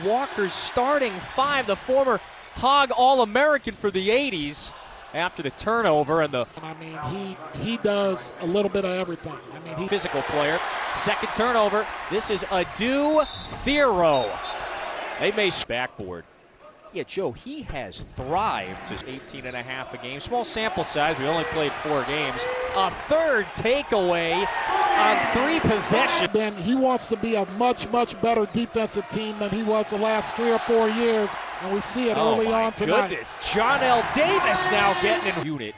Walker's starting five, the former Hog All-American for the 80s after the turnover and the... I mean, he does a little bit of everything. I mean, physical player. Second turnover. This is Adu Thero. They may backboard. Yeah, Joe, he has thrived to 18 and a half a game. Small sample size. We only played 4 games. A third takeaway on 3 possessions. Then he wants to be a much, much better defensive team than he was the last 3 or 4 years, and we see it early on tonight. Goodness, John L. Davis now getting in unit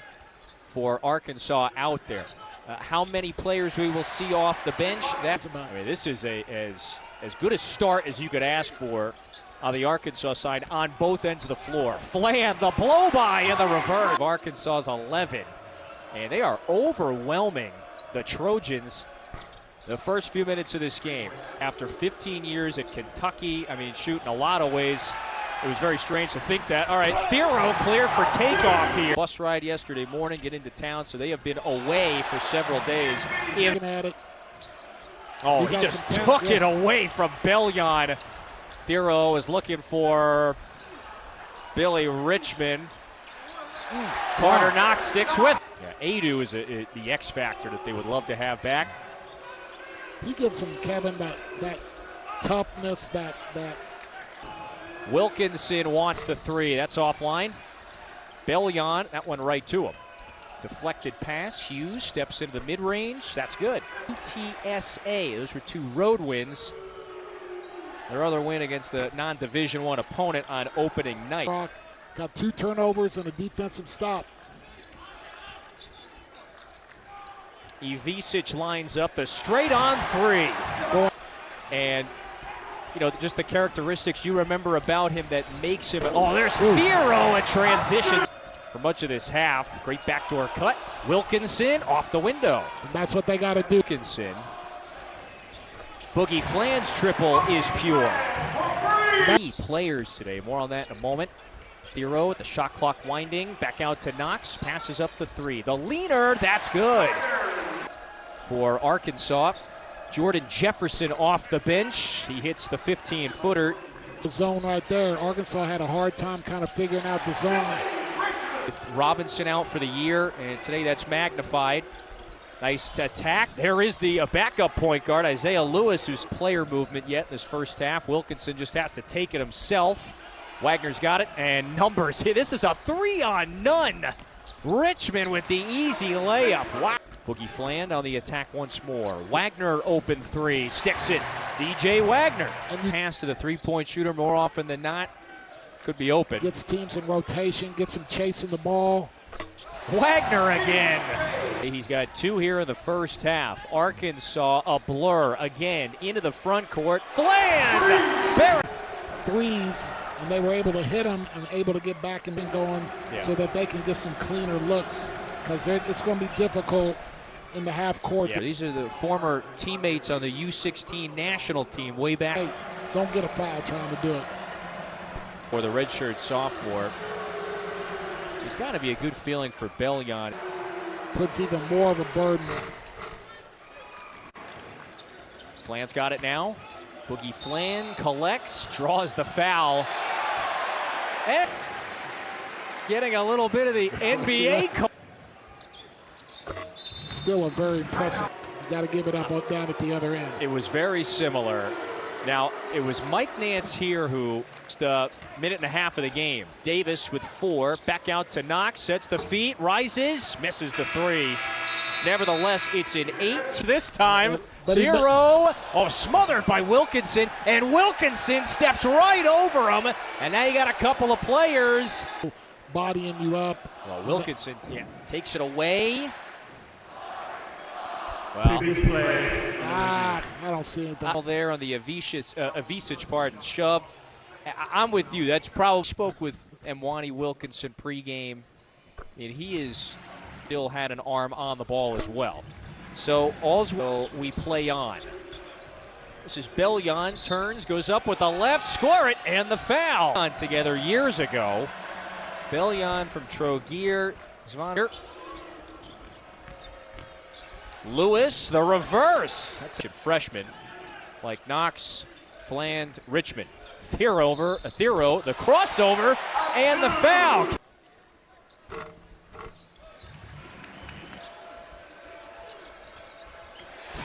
for Arkansas out there. How many players we will see off the bench? I mean, this is as good a start as you could ask for on the Arkansas side on both ends of the floor. Flan, the blow-by in the reverse. Arkansas's 11, and they are overwhelming the Trojans the first few minutes of this game. After 15 years at Kentucky, I mean, shoot, in a lot of ways, it was very strange to think that. All right, Thero cleared for takeoff here. Bus ride yesterday morning, get into town, so they have been away for several days. Oh, he just took it away from Bellion. Thero is looking for Billy Richmond. Carter Knox sticks with. Yeah, Adu is the X factor that they would love to have back. He gives him, Kevin, that toughness, that. Wilkinson wants the 3. That's offline. Bellion, that one right to him. Deflected pass. Hughes steps into the mid-range. That's good. UTSA. Those were 2 road wins. Their other win against the non-Division I opponent on opening night. Got 2 turnovers and a defensive stop. Ivisic lines up the straight-on 3. And, you know, just the characteristics you remember about him that makes him... Oh, there's Thero at transition. For much of this half, great backdoor cut. Wilkinson off the window. And that's what they got to do. Wilkinson. Boogie Flan's triple is pure. 3 players today. More on that in a moment. Thero at the shot clock winding. Back out to Knox. Passes up the 3. The leaner, that's good. For Arkansas, Jordan Jefferson off the bench. He hits the 15-footer. The zone right there. Arkansas had a hard time kind of figuring out the zone. With Robinson out for the year, and today that's magnified. Nice attack. There is the backup point guard, Isaiah Lewis, who's player movement yet in this first half. Wilkinson just has to take it himself. Wagner's got it, and numbers. This is a 3-on-none. Richmond with the easy layup. Wow. Boogie Flan on the attack once more. Wagner open 3, sticks it. DJ Wagner. Pass to the 3-point shooter more often than not. Could be open. Gets teams in rotation, gets them chasing the ball. Wagner again. He's got 2 here in the first half. Arkansas a blur again into the front court. Flan! Threes, and they were able to hit them and able to get back and going so that they can get some cleaner looks, because it's going to be difficult in the half court. Yeah, these are the former teammates on the U16 national team way back. Hey, don't get a foul trying to do it. For the redshirt sophomore. It's got to be a good feeling for Bellion. Puts even more of a burden. Flan's got it now. Boogie Flan collects, draws the foul. And getting a little bit of the NBA. Still a very impressive. You got to give it up down at the other end. It was very similar. Now, it was Mike Nance here who just a minute and a half of the game. Davis with 4, back out to Knox, sets the feet, rises, misses the 3. Nevertheless, it's an 8 this time. Thero, smothered by Wilkinson, and Wilkinson steps right over him, and now you got a couple of players. Bodying you up. Well, Wilkinson, takes it away. Well, I don't see anything. There on the Ivisic part and shove. I'm with you. That's probably spoke with Mwani Wilkinson pregame. And he is still had an arm on the ball as well. So all's we play on. This is Bellion, turns, goes up with the left, score it, and the foul. Together years ago. Bellion from Trogier. Lewis, the reverse. That's a freshman like Knox, Fland, Richmond. Thero, the crossover, and the foul.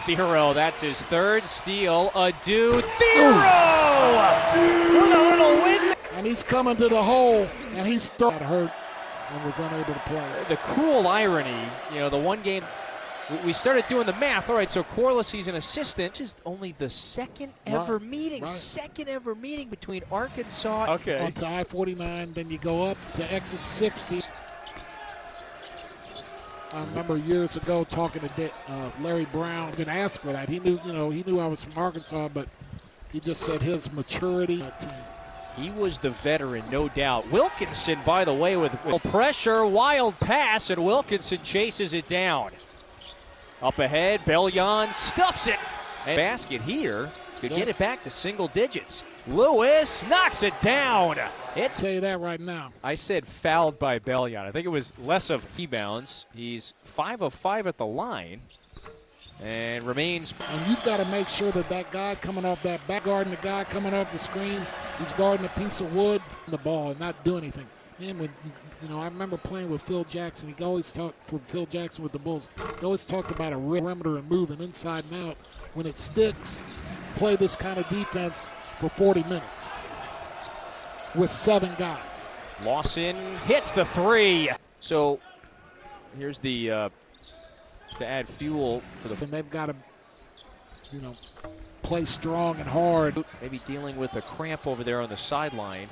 Thero, that's his third steal. Adu, Thero with a little win. And he's coming to the hole, and he's got hurt and was unable to play. The cruel irony, the one game, we started doing the math. All right, so Corliss, he's an assistant. This is only the second ever meeting between Arkansas onto I-49. Then you go up to exit 60. I remember years ago talking to Larry Brown and asked for that. He knew I was from Arkansas, but he just said his maturity team. He was the veteran, no doubt. Wilkinson, by the way, with pressure, wild pass, and Wilkinson chases it down. Up ahead, Bellion stuffs it. And basket here to get it back to single digits. Lewis knocks it down. I'll tell you that right now. I said fouled by Bellion. I think it was less of rebounds. He's 5 of 5 at the line and remains. And you've got to make sure that guy coming off that back, guarding the guy coming off the screen, he's guarding a piece of wood on the ball and not do anything. Man, when I remember playing with Phil Jackson. He always talked for Phil Jackson with the Bulls. He always talked about a perimeter and moving inside and out. When it sticks, play this kind of defense for 40 minutes with 7 guys. Lawson hits the 3. So here's the to add fuel to the. And they've got to, play strong and hard. Maybe dealing with a cramp over there on the sideline.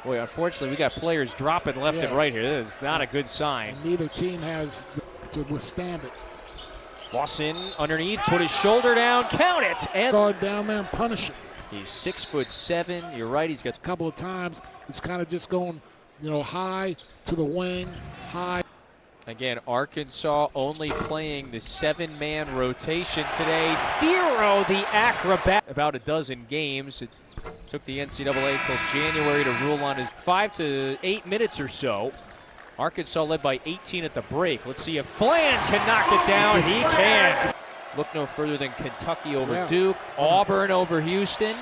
Boy, unfortunately, we got players dropping left and right here. This is not a good sign. And neither team has to withstand it. Lawson underneath, put his shoulder down, count it, and guard down there and punish it. He's 6'7". You're right. He's got a couple of times. He's kind of just going, high to the wing, high. Again, Arkansas only playing the 7-man rotation today. Thero, the acrobat, about a dozen games. It took the NCAA until January to rule on his 5 to 8 minutes or so. Arkansas led by 18 at the break. Let's see if Flan can knock it down. He can. Look no further than Kentucky over Duke, Auburn over Houston.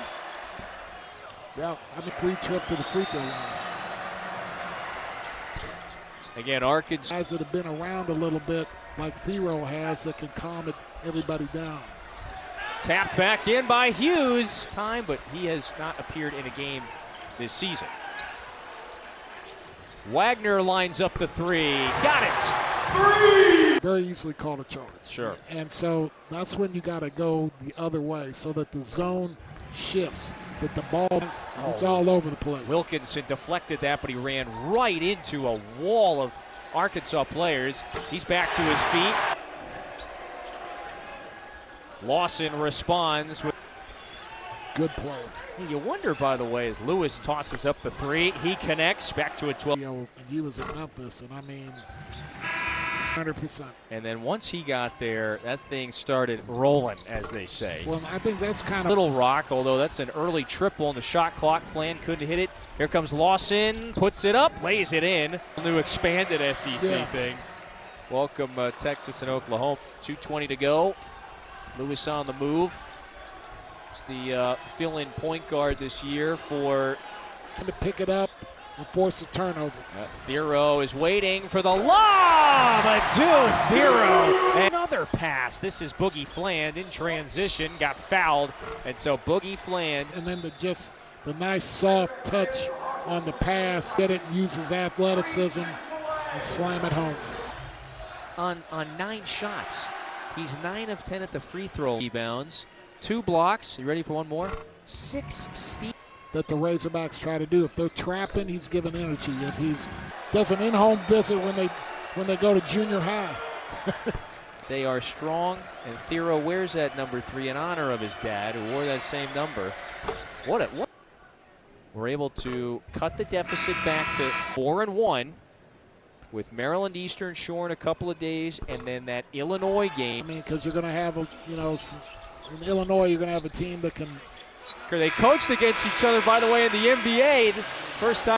Yeah, I'm a free trip to the free throw line. Again, Arkansas. Guys that have been around a little bit, like Thero has, that can calm everybody down. Tapped back in by Hughes. But he has not appeared in a game this season. Wagner lines up the 3. Got it. 3! Very easily called a charge. Sure. And so that's when you got to go the other way so that the zone shifts, that the ball is all over the place. Wilkinson deflected that, but he ran right into a wall of Arkansas players. He's back to his feet. Lawson responds with good play. You wonder, by the way, as Lewis tosses up the 3, he connects back to a 12. And he was in Memphis, and 100%. And then once he got there, that thing started rolling, as they say. Well, I think that's kind of Little Rock, although that's an early triple on the shot clock. Flan couldn't hit it. Here comes Lawson, puts it up, lays it in. New expanded SEC thing. Welcome Texas and Oklahoma. 2:20 to go. Lewis on the move. It's the fill-in point guard this year for. To pick it up and force a turnover. Thero is waiting for the lob. Thero. Another pass. This is Boogie Fland in transition. Got fouled, and so Boogie Fland. And then the nice soft touch on the pass. Get it and use his athleticism and slam it home. On 9 shots, he's 9 of 10 at the free throw. Rebounds, 2 blocks. You ready for one more? 6 steals. That the Razorbacks try to do. If they're trapping, he's giving energy. If he's does an in-home visit when they go to junior high. They are strong, and Thero wears that number 3 in honor of his dad, who wore that same number. What? We're able to cut the deficit back to 4-1 with Maryland Eastern Shore in a couple of days, and then that Illinois game. I mean, because you're going to have in Illinois, you're going to have a team that can. They coached against each other, by the way, in the NBA. First time.